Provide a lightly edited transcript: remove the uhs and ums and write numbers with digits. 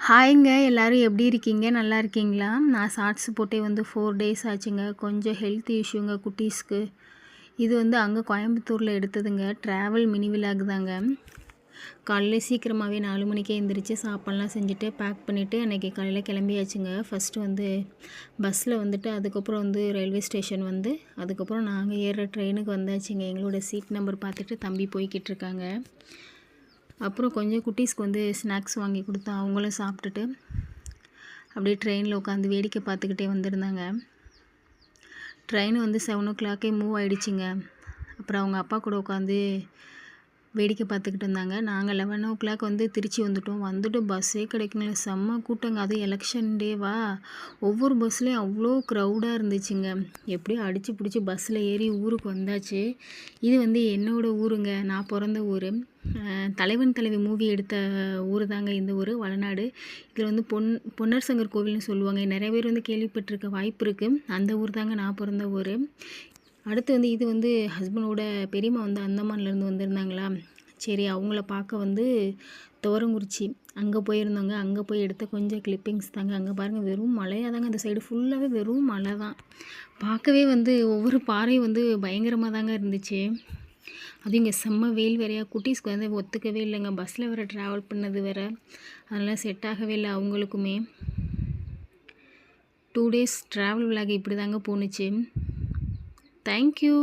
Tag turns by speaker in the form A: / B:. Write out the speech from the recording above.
A: ஹாய்ங்க எல்லாரும் எப்படி இருக்கீங்க? நல்லா இருக்கீங்களா? நான் ஷார்ட்ஸ் போட்டே 4 டேஸ் ஆச்சுங்க. கொஞ்சம் ஹெல்த் இஷ்யூங்க குட்டீஸ்க்கு. இது அங்கே கோயம்புத்தூரில் எடுத்ததுங்க. ட்ராவல் மினி விலாக் தாங்க. காலையில் சீக்கிரமாகவே 4 மணிக்கே எழுந்திரிச்சு சாப்பாடுலாம் செஞ்சுட்டு பேக் பண்ணிவிட்டு அன்றைக்கி காலையில் கிளம்பியாச்சுங்க. ஃபஸ்ட்டு பஸ்ஸில் அதுக்கப்புறம் ரயில்வே ஸ்டேஷன் அதுக்கப்புறம் நாங்கள் ஏறுற ட்ரெயினுக்கு வந்தாச்சுங்க. எங்களோட சீட் நம்பர் பார்த்துட்டு தம்பி போய்கிட்டு இருக்காங்க. அப்புறம் கொஞ்சம் குட்டீஸ்க்கு ஸ்நாக்ஸ் வாங்கி கொடுத்தோம். அவங்களும் சாப்பிட்டுட்டு அப்படியே ட்ரெயினில் உட்காந்து வேடிக்கை பார்த்துக்கிட்டே வந்திருந்தாங்க. ட்ரெயின் 7 o'clock மூவ் ஆகிடுச்சிங்க. அப்புறம் அவங்க அப்பா கூட உட்காந்து வேடிக்கை பார்த்துக்கிட்டு இருந்தாங்க. நாங்கள் 11 o'clock திருச்சி வந்துட்டு பஸ்ஸே கிடைக்குங்கள, செம்ம கூட்டங்க. அதுவும் எலெக்ஷன் டேவா, ஒவ்வொரு பஸ்லேயும் அவ்வளோ க்ரௌடாக இருந்துச்சுங்க. எப்படியோ அடித்து பிடிச்சி பஸ்ஸில் ஏறி ஊருக்கு வந்தாச்சு. இது என்னோடய ஊருங்க, நான் பிறந்த ஊர். தலைவன் தலைவி மூவி எடுத்த ஊர் தாங்க இந்த ஊர், வளநாடு. இதில் பொன்னர் சங்கர் கோவில்னு சொல்லுவாங்க. நிறைய பேர் கேள்விப்பட்டிருக்க வாய்ப்பு இருக்குது. அந்த ஊர் தாங்க நான் பிறந்த ஊர். அடுத்து இது ஹஸ்பண்டோட பெரியம்மா அந்தமான்லேருந்து வந்திருந்தாங்களா. சரி, அவங்கள பார்க்க துவரங்குறிச்சி அங்கே போயிருந்தோங்க. அங்கே போய் எடுத்த கொஞ்சம் கிளிப்பிங்ஸ் தாங்க. அங்கே பாருங்கள், வெறும் மலையாக தாங்க. அந்த சைடு ஃபுல்லாகவே வெறும் மலை தான். பார்க்கவே ஒவ்வொரு பாறையும் பயங்கரமாக தாங்க இருந்துச்சு. அதுவும் இங்கே செம்ம வெயில் வேறையா. குட்டீஸ்க்கு ஒத்துக்கவே இல்லைங்க. பஸ்ஸில் வேறு ட்ராவல் பண்ணது வேறு, அதெல்லாம் செட் ஆகவே இல்லை அவங்களுக்குமே. 2 days ட்ராவல் விலாக் இப்படி தாங்க போணுச்சு. தேங்க்யூ.